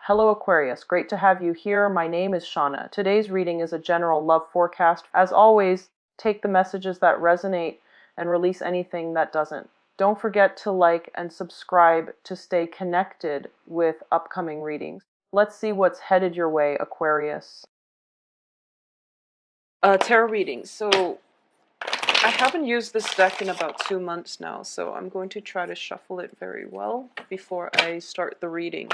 Hello Aquarius, great to have you here. My name is Shauna. Today's reading is a general love forecast. As always, take the messages that resonate and release anything that doesn't. Don't forget to like and subscribe to stay connected with upcoming readings. Let's see what's headed your way, Aquarius. Tarot readings. So I haven't used this deck in about 2 months now, so I'm going to try to shuffle it very well before I start the reading.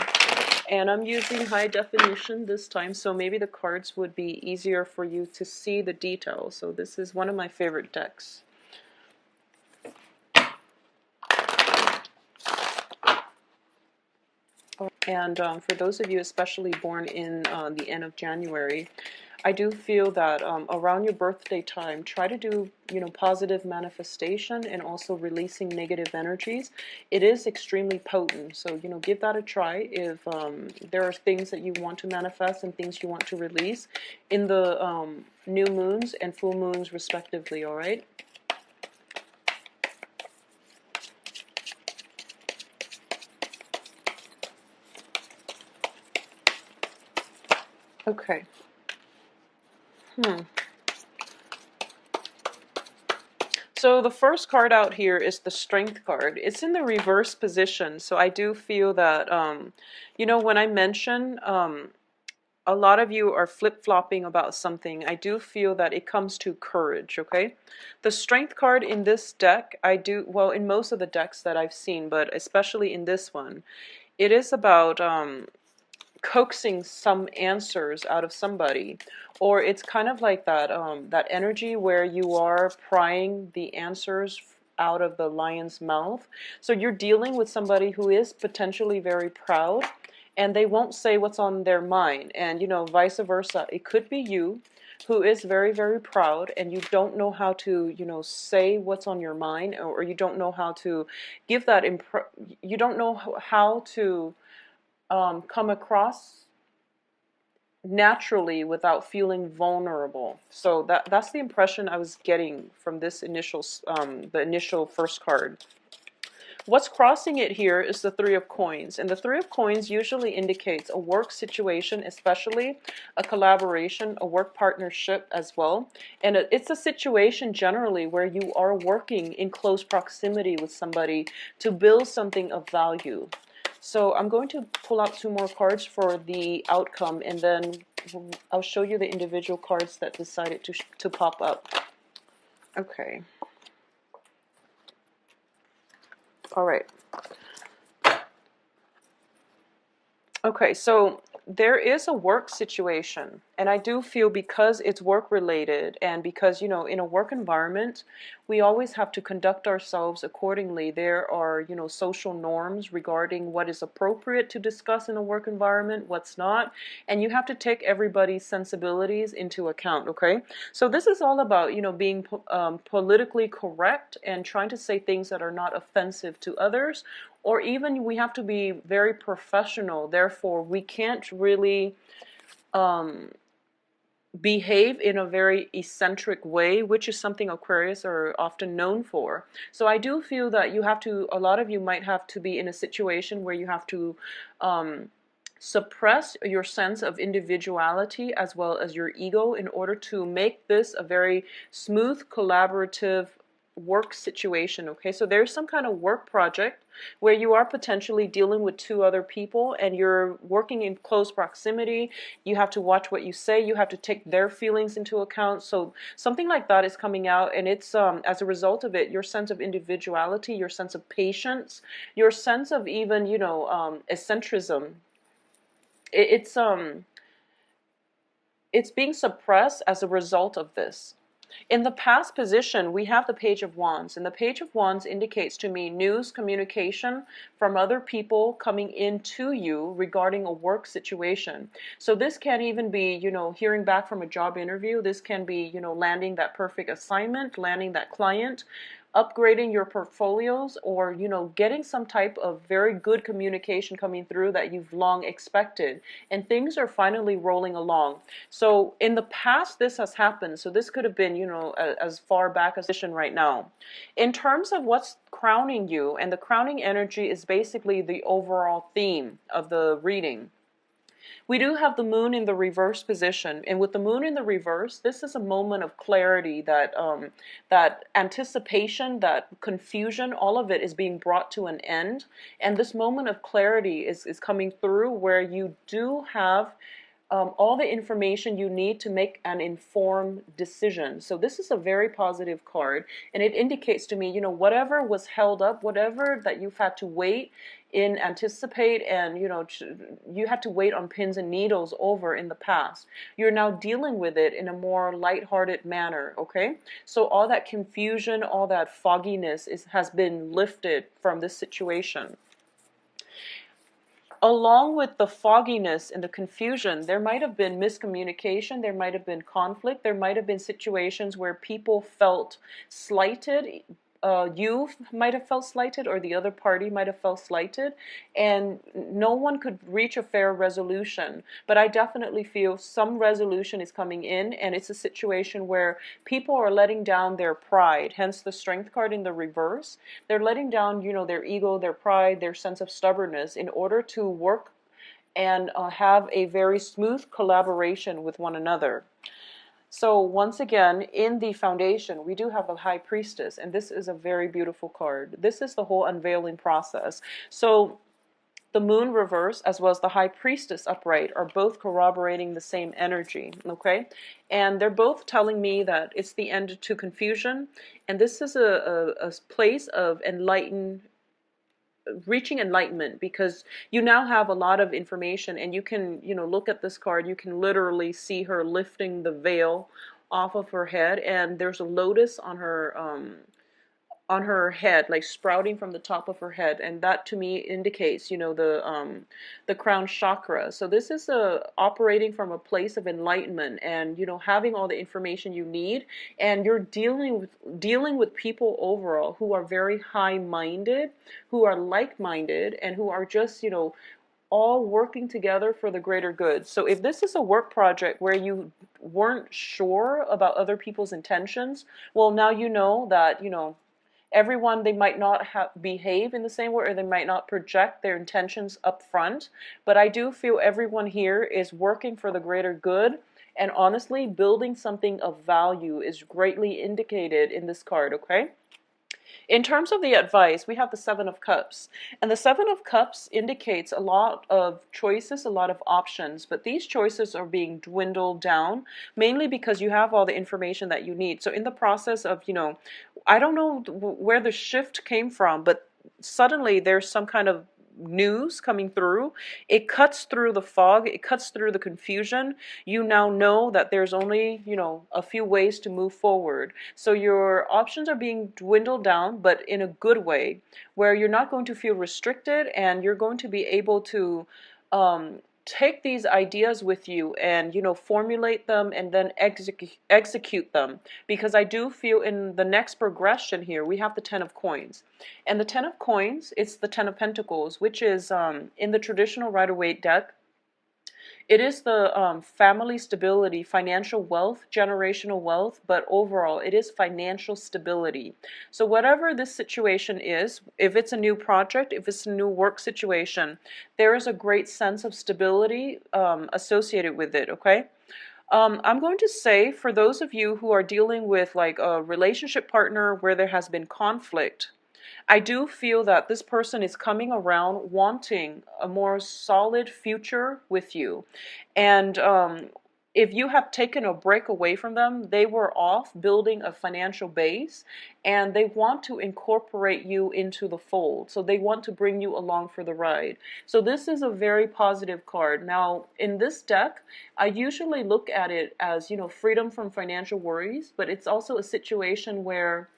And I'm using high definition this time, so maybe the cards would be easier for you to see the detail. So this is one of my favorite decks. And for those of you especially born in the end of January, I do feel that around your birthday time, try to do, positive manifestation and also releasing negative energies. It is extremely potent. So, give that a try if there are things that you want to manifest and things you want to release in the new moons and full moons respectively, all right? Okay. So the first card out here is the Strength card. It's in the reverse position, so I do feel that, when I mention a lot of you are flip-flopping about something, I do feel that it comes to courage, okay? The Strength card in this deck, well, in most of the decks that I've seen, but especially in this one, it is about coaxing some answers out of somebody, or it's kind of like that that energy where you are prying the answers out of the lion's mouth. So you're dealing with somebody who is potentially very proud, and they won't say what's on their mind, and vice versa. It could be you who is very, very proud, and you don't know how to say what's on your mind, or you don't know how to give that you don't know how to come across naturally without feeling vulnerable. So that's the impression I was getting from this the initial first card. What's crossing it here is the Three of Coins, and the Three of Coins usually indicates a work situation, especially a collaboration, a work partnership as well. And it's a situation generally where you are working in close proximity with somebody to build something of value. So I'm going to pull out 2 more cards for the outcome, and then I'll show you the individual cards that decided to pop up. Okay. All right. Okay, so there is a work situation, and I do feel because it's work related, and because in a work environment we always have to conduct ourselves accordingly. There are social norms regarding what is appropriate to discuss in a work environment, what's not, and you have to take everybody's sensibilities into account. Okay, so this is all about being politically correct and trying to say things that are not offensive to others, or even we have to be very professional. Therefore, we can't really behave in a very eccentric way, which is something Aquarius are often known for. So I do feel that a lot of you might have to be in a situation where you have to suppress your sense of individuality as well as your ego in order to make this a very smooth, collaborative work situation. Okay, so there's some kind of work project where you are potentially dealing with 2 other people, and you're working in close proximity. You have to watch what you say. You have to take their feelings into account. So something like that is coming out, and it's as a result of it, your sense of individuality, your sense of patience, your sense of even eccentricism. It's being suppressed as a result of this. In the past position, we have the Page of Wands, and the Page of Wands indicates to me news, communication from other people coming into you regarding a work situation. So this can even be, hearing back from a job interview. This can be, landing that perfect assignment, landing that client, upgrading your portfolios, or getting some type of very good communication coming through that you've long expected, and things are finally rolling along. So in the past this has happened, so this could have been as far back as right now. In terms of what's crowning you, and the crowning energy is basically the overall theme of the reading, We do have the moon in the reverse position, and with the moon in the reverse, this is a moment of clarity, that anticipation, that confusion, all of it is being brought to an end. And this moment of clarity is coming through where you do have all the information you need to make an informed decision. So this is a very positive card, and it indicates to me, whatever was held up, whatever that you've had to wait in anticipate, and you had to wait on pins and needles over in the past, you're now dealing with it in a more lighthearted manner. Okay, so all that confusion, all that fogginess has been lifted from this situation. Along with the fogginess and the confusion, there might have been miscommunication, there might have been conflict, there might have been situations where people felt slighted. You might have felt slighted, or the other party might have felt slighted, and no one could reach a fair resolution. But I definitely feel some resolution is coming in, and it's a situation where people are letting down their pride, hence the Strength card in the reverse. They're letting down, their ego, their pride, their sense of stubbornness in order to work and have a very smooth collaboration with one another. So once again, in the foundation, we do have the High Priestess, and this is a very beautiful card. This is the whole unveiling process. So the Moon reverse as well as the High Priestess upright are both corroborating the same energy, okay? And they're both telling me that it's the end to confusion, and this is a place of reaching enlightenment, because you now have a lot of information, and you can look at this card, you can literally see her lifting the veil off of her head, and there's a lotus on her head, like sprouting from the top of her head, and that to me indicates the crown chakra. So this is operating from a place of enlightenment, and having all the information you need, and you're dealing with people overall who are very high-minded, who are like-minded, and who are just all working together for the greater good. So if this is a work project where you weren't sure about other people's intentions, well, now you know that everyone, they might not behave in the same way, or they might not project their intentions up front, but I do feel everyone here is working for the greater good, and honestly, building something of value is greatly indicated in this card, okay? In terms of the advice, we have the Seven of Cups. And the Seven of Cups indicates a lot of choices, a lot of options, but these choices are being dwindled down, mainly because you have all the information that you need. So in the process of, I don't know where the shift came from, but suddenly there's some kind of news coming through. It cuts through the fog, it cuts through the confusion. You now know that there's only a few ways to move forward, so your options are being dwindled down, but in a good way, where you're not going to feel restricted, and you're going to be able to take these ideas with you and formulate them and then execute them, because I do feel in the next progression here we have the Ten of Coins, and the Ten of Coins, it's the Ten of Pentacles, which is in the traditional Rider-Waite deck. It is the family stability, financial wealth, generational wealth, but overall it is financial stability. So whatever this situation is, if it's a new project, if it's a new work situation, there is a great sense of stability associated with it, okay? I'm going to say, for those of you who are dealing with like a relationship partner where there has been conflict, I do feel that this person is coming around wanting a more solid future with you. And if you have taken a break away from them, they were off building a financial base, and they want to incorporate you into the fold. So they want to bring you along for the ride. So this is a very positive card. Now, in this deck, I usually look at it as, freedom from financial worries, but it's also a situation where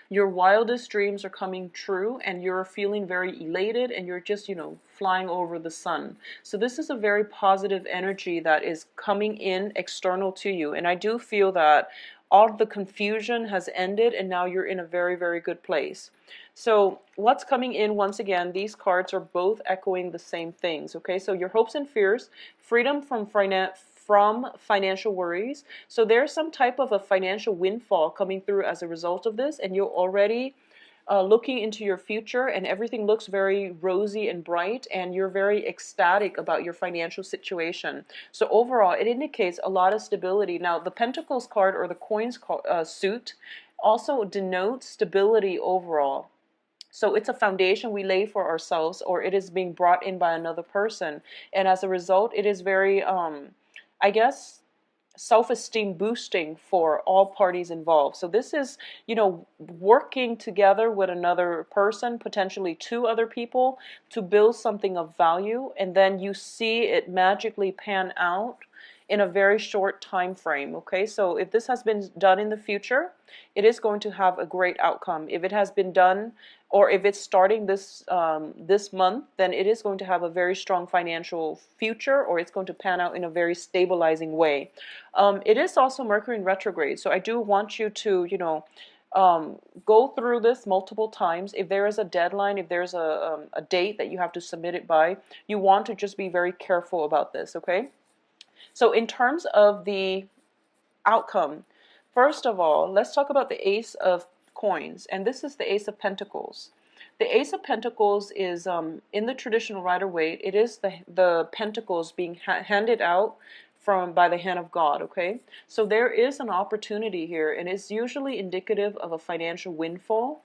your wildest dreams are coming true, and you're feeling very elated, and you're just, flying over the sun. So this is a very positive energy that is coming in external to you. And I do feel that all the confusion has ended, and now you're in a very, very good place. So what's coming in, once again, these cards are both echoing the same things, okay? So your hopes and fears, freedom from financial worries. So there's some type of a financial windfall coming through as a result of this, and you're already looking into your future, and everything looks very rosy and bright, and you're very ecstatic about your financial situation. So overall, it indicates a lot of stability. Now, the Pentacles card, or the Coins suit, also denotes stability overall. So it's a foundation we lay for ourselves, or it is being brought in by another person. And as a result, it is very, I guess, self-esteem boosting for all parties involved. So this is, working together with another person, potentially two other people, to build something of value, and then you see it magically pan out in a very short time frame. Okay, so if this has been done in the future, it is going to have a great outcome. If it has been done, or if it's starting this month, then it is going to have a very strong financial future, or it's going to pan out in a very stabilizing way. It is also Mercury in retrograde, so I do want you to, go through this multiple times. If there is a deadline, if there's a date that you have to submit it by, you want to just be very careful about this, okay? So in terms of the outcome, first of all, let's talk about the Ace of Coins, and this is the Ace of Pentacles. The Ace of Pentacles is, in the traditional Rider-Waite, it is the pentacles being handed out by the hand of God, okay? So there is an opportunity here, and it's usually indicative of a financial windfall,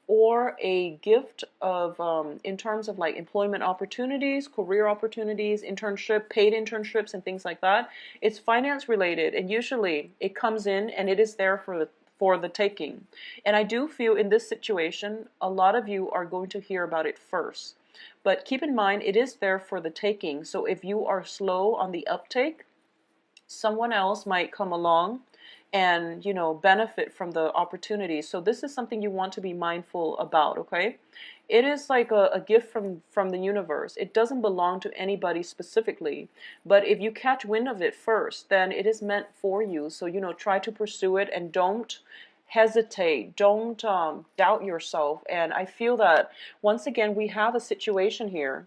or a gift of, in terms of like employment opportunities, career opportunities, paid internships, and things like that. It's finance related, and usually it comes in and it is there for the taking. And I do feel in this situation, a lot of you are going to hear about it first. But keep in mind, it is there for the taking. So if you are slow on the uptake, someone else might come along and benefit from the opportunity. So this is something you want to be mindful about, okay? It is like a gift from the universe. It doesn't belong to anybody specifically, but if you catch wind of it first, then it is meant for you. So try to pursue it, and don't hesitate, don't doubt yourself. And I feel that once again we have a situation here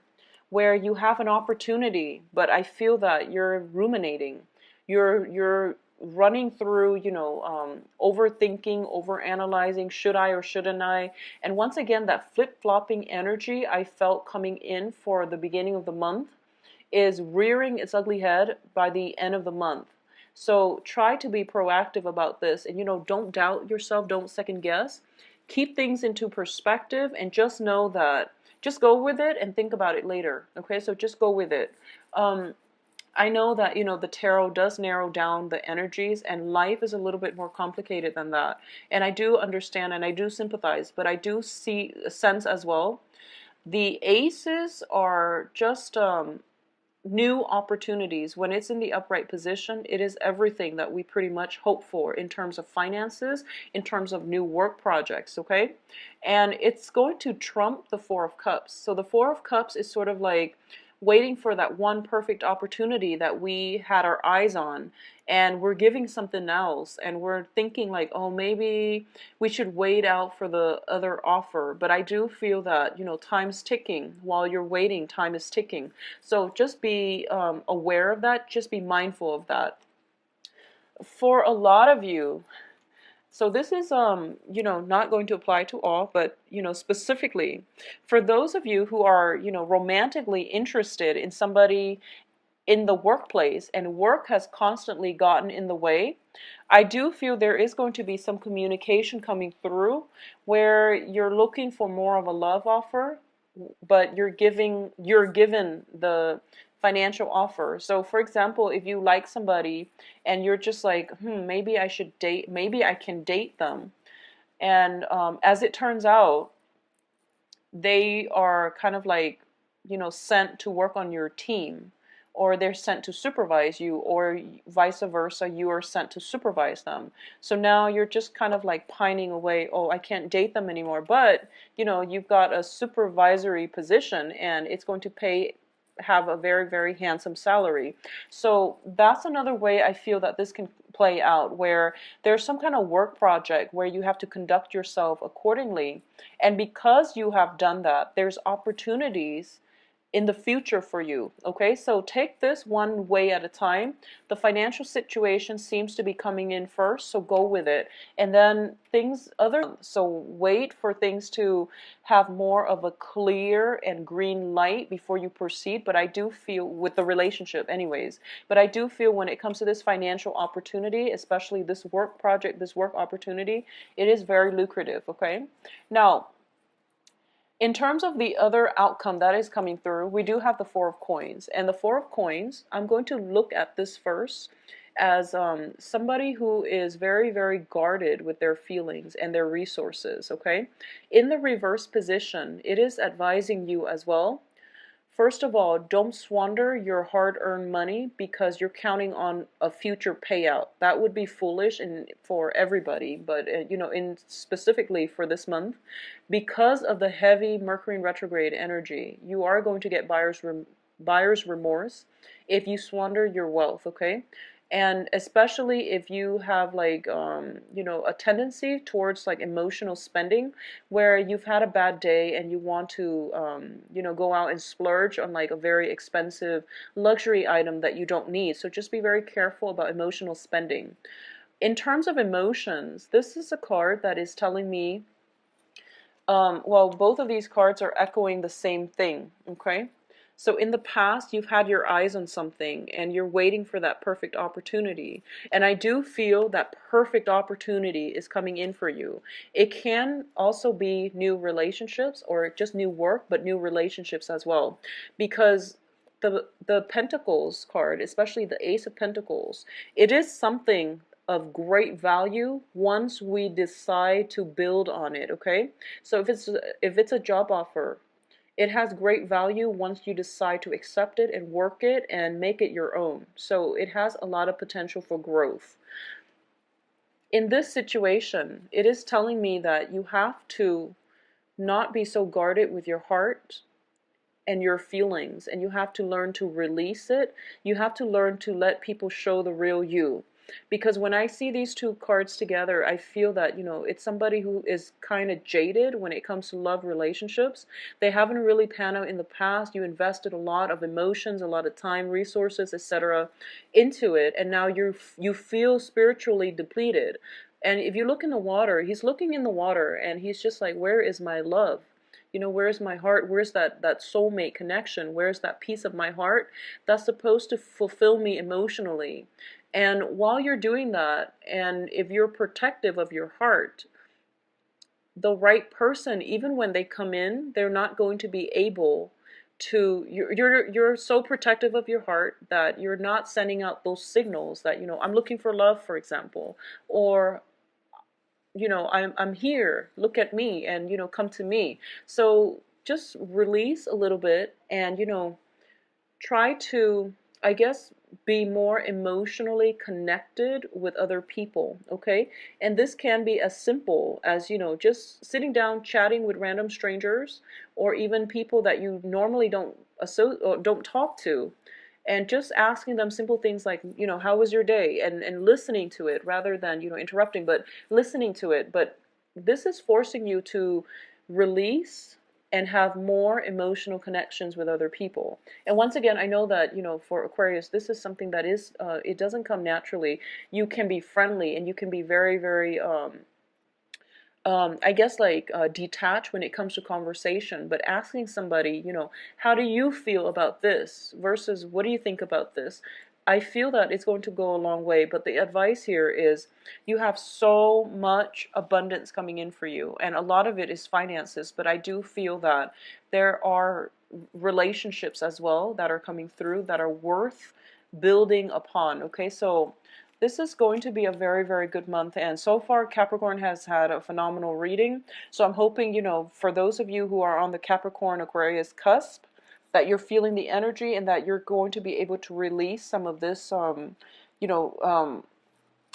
where you have an opportunity, but I feel that you're ruminating, you're running through, overthinking, overanalyzing, should I or shouldn't I? And once again, that flip-flopping energy I felt coming in for the beginning of the month is rearing its ugly head by the end of the month. So try to be proactive about this, and don't doubt yourself, don't second guess. Keep things into perspective, and just know that, just go with it and think about it later. Okay, so just go with it. I know that, the tarot does narrow down the energies, and life is a little bit more complicated than that. And I do understand and I do sympathize, but I do sense as well. The aces are just new opportunities. When it's in the upright position, it is everything that we pretty much hope for in terms of finances, in terms of new work projects, okay? And it's going to trump the Four of Cups. So the Four of Cups is sort of like waiting for that one perfect opportunity that we had our eyes on, and we're giving something else, and we're thinking like, oh, maybe we should wait out for the other offer. But I do feel that, time's ticking. While you're waiting, time is ticking. So just be aware of that. Just be mindful of that. For a lot of you, so this is, not going to apply to all, but, specifically for those of you who are, romantically interested in somebody in the workplace, and work has constantly gotten in the way, I do feel there is going to be some communication coming through where you're looking for more of a love offer, but you're given the financial offer. So for example, if you like somebody and you're just like, maybe I can date them. And as it turns out, they are kind of like, sent to work on your team, or they're sent to supervise you, or vice versa, you are sent to supervise them. So now you're just kind of like pining away, oh, I can't date them anymore. But, you've got a supervisory position, and it's going to have a very, very handsome salary. So that's another way I feel that this can play out, where there's some kind of work project where you have to conduct yourself accordingly. And because you have done that, there's opportunities in the future for you. Okay, so take this one way at a time. The financial situation seems to be coming in first, so go with it. And then things other, so wait for things to have more of a clear and green light before you proceed. But I do feel with the relationship anyways, but I do feel when it comes to this financial opportunity, especially this work project, this work opportunity, it is very lucrative. Okay, now in terms of the other outcome that is coming through, we do have the Four of Coins. And the Four of Coins, I'm going to look at this first as somebody who is very, very guarded with their feelings and their resources, okay? In the reverse position, it is advising you as well. First of all, don't squander your hard-earned money because you're counting on a future payout. That would be foolish and for everybody, but in specifically for this month, because of the heavy Mercury in retrograde energy, you are going to get buyer's remorse if you squander your wealth, okay? And especially if you have like a tendency towards like emotional spending, where you've had a bad day and you want to go out and splurge on like a very expensive luxury item that you don't need. So just be very careful about emotional spending. In terms of emotions, this is a card that is telling me, well, both of these cards are echoing the same thing, okay? So in the past, you've had your eyes on something and you're waiting for that perfect opportunity. And I do feel that perfect opportunity is coming in for you. It can also be new relationships or just new work, but new relationships as well. Because the Pentacles card, especially the Ace of Pentacles, it is something of great value once we decide to build on it, okay? So if it's a job offer, it has great value once you decide to accept it and work it and make it your own. So it has a lot of potential for growth. In this situation, it is telling me that you have to not be so guarded with your heart and your feelings, and you have to learn to release it. You have to learn to let people show the real you. Because when I see these two cards together, I feel that, it's somebody who is kind of jaded when it comes to love relationships. They haven't really panned out in the past. You invested a lot of emotions, a lot of time, resources, etc. into it, and now you feel spiritually depleted. And if you look in the water, he's looking in the water and he's just like, where is my love? Where's my heart? Where's that soulmate connection? Where's that piece of my heart that's supposed to fulfill me emotionally? And while you're doing that, and if you're protective of your heart, the right person, even when they come in, they're not going to be able to, you're so protective of your heart that you're not sending out those signals that, I'm looking for love, for example, or I'm here, look at me, and come to me. So just release a little bit and try to, I guess, be more emotionally connected with other people, okay? And this can be as simple as, just sitting down chatting with random strangers, or even people that you normally don't talk to, and just asking them simple things like, how was your day? And listening to it rather than, interrupting, but listening to it. But this is forcing you to release and have more emotional connections with other people. And once again, I know that, for Aquarius, this is something that is, it doesn't come naturally. You can be friendly and you can be very, very, I guess like detached when it comes to conversation, but asking somebody, how do you feel about this versus what do you think about this? I feel that it's going to go a long way, but the advice here is you have so much abundance coming in for you, and a lot of it is finances, but I do feel that there are relationships as well that are coming through that are worth building upon, okay? So this is going to be a very, very good month, and so far Capricorn has had a phenomenal reading, so I'm hoping, for those of you who are on the Capricorn Aquarius cusp, that you're feeling the energy and that you're going to be able to release some of this,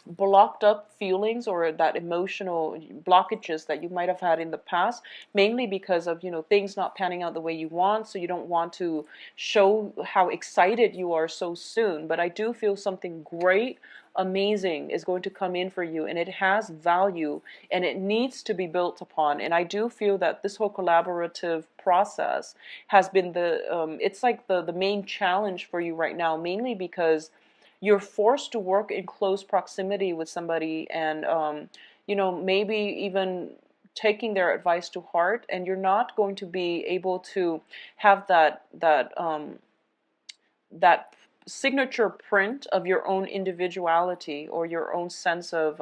blocked up feelings or that emotional blockages that you might have had in the past, mainly because of, things not panning out the way you want, so you don't want to show how excited you are so soon. But I do feel something great amazing is going to come in for you, and it has value, and it needs to be built upon. And I do feel that this whole collaborative process has been it's like the main challenge for you right now, mainly because you're forced to work in close proximity with somebody, and maybe even taking their advice to heart, and you're not going to be able to have that signature print of your own individuality, or your own sense of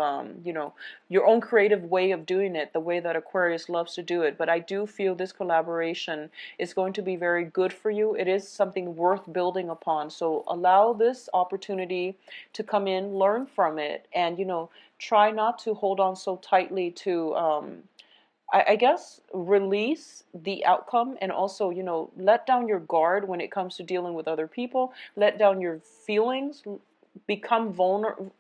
your own creative way of doing it, the way that Aquarius loves to do it. But I do feel this collaboration is going to be very good for you. It is something worth building upon, so allow this opportunity to come in, learn from it, and try not to hold on so tightly to I guess release the outcome, and also, let down your guard when it comes to dealing with other people. Let down your feelings, become vulnerable,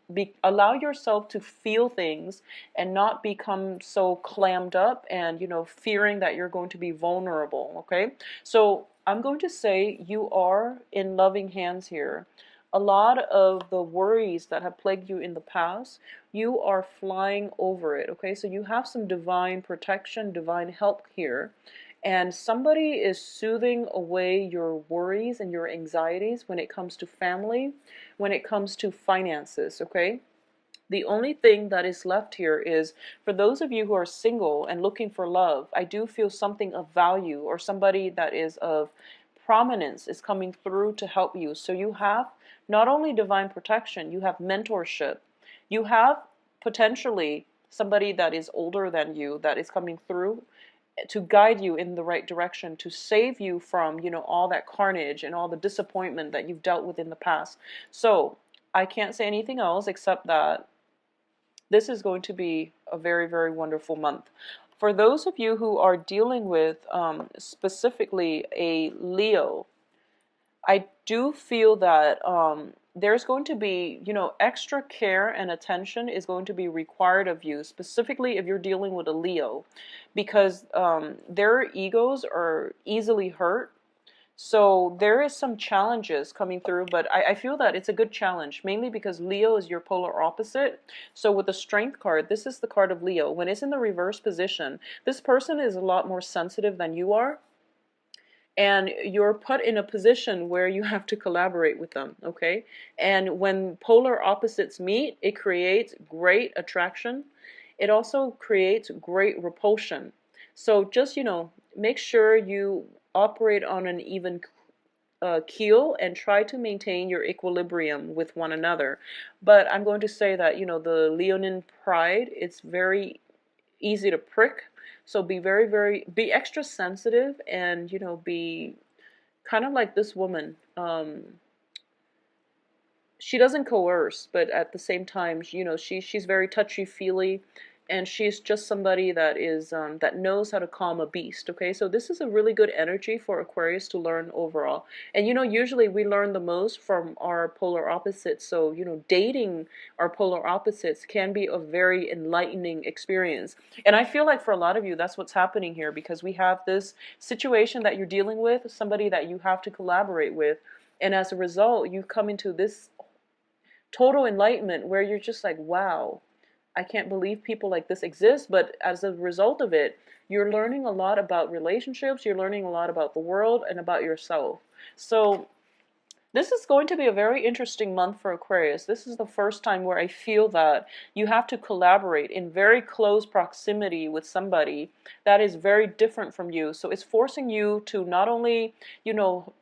allow yourself to feel things, and not become so clammed up and, fearing that you're going to be vulnerable, okay? So I'm going to say you are in loving hands here. A lot of the worries that have plagued you in the past, you are flying over it, okay? So you have some divine protection, divine help here. And somebody is soothing away your worries and your anxieties when it comes to family, when it comes to finances, okay? The only thing that is left here is, for those of you who are single and looking for love, I do feel something of value, or somebody that is of prominence is coming through to help you. So you have not only divine protection, you have mentorship. You have potentially somebody that is older than you that is coming through to guide you in the right direction, to save you from, all that carnage and all the disappointment that you've dealt with in the past. So I can't say anything else except that this is going to be a very, very wonderful month. For those of you who are dealing with specifically a Leo, I do feel that there's going to be, extra care and attention is going to be required of you, specifically if you're dealing with a Leo, because their egos are easily hurt. So there is some challenges coming through, but I feel that it's a good challenge, mainly because Leo is your polar opposite. So with the Strength card, this is the card of Leo. When it's in the reverse position, this person is a lot more sensitive than you are, and you're put in a position where you have to collaborate with them, okay? And when polar opposites meet, it creates great attraction. It also creates great repulsion. So just, make sure you operate on an even keel, and try to maintain your equilibrium with one another. But I'm going to say that, the Leonine pride, it's very easy to prick. So be very, very, be extra sensitive, and, be kind of like this woman. She doesn't coerce, but at the same time, she's very touchy-feely, and she's just somebody that is that knows how to calm a beast. Okay, so this is a really good energy for Aquarius to learn overall. And usually we learn the most from our polar opposites. So dating our polar opposites can be a very enlightening experience. And I feel like for a lot of you, that's what's happening here, because we have this situation that you're dealing with, somebody that you have to collaborate with, and as a result, you come into this total enlightenment where you're just like, wow, I can't believe people like this exist. But as a result of it, you're learning a lot about relationships, you're learning a lot about the world and about yourself. So this is going to be a very interesting month for Aquarius. This is the first time where I feel that you have to collaborate in very close proximity with somebody that is very different from you. So it's forcing you to not only,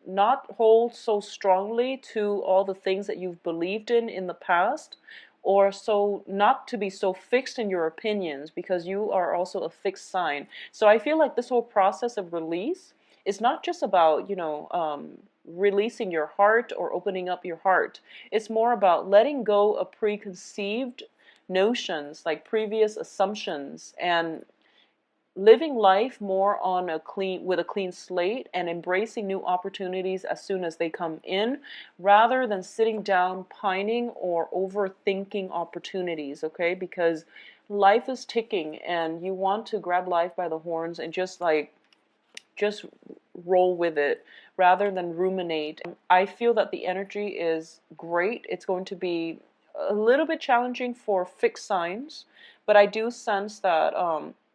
not hold so strongly to all the things that you've believed in the past, or so not to be so fixed in your opinions, because you are also a fixed sign. So I feel like this whole process of release is not just about, releasing your heart or opening up your heart. It's more about letting go of preconceived notions, like previous assumptions, and living life more on with a clean slate, and embracing new opportunities as soon as they come in, rather than sitting down pining or overthinking opportunities, okay? Because life is ticking, and you want to grab life by the horns and just roll with it rather than ruminate. I feel that the energy is great. It's going to be a little bit challenging for fixed signs, but I do sense that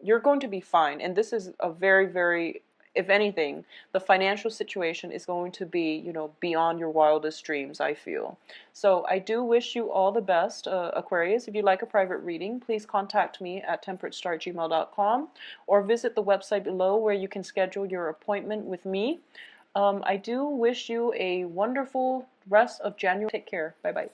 you're going to be fine. And this is a very, very, if anything, the financial situation is going to be, you know, beyond your wildest dreams, I feel. So I do wish you all the best, Aquarius. If you'd like a private reading, please contact me at temperatestar@gmail.com or visit the website below where you can schedule your appointment with me. I do wish you a wonderful rest of January. Take care. Bye-bye.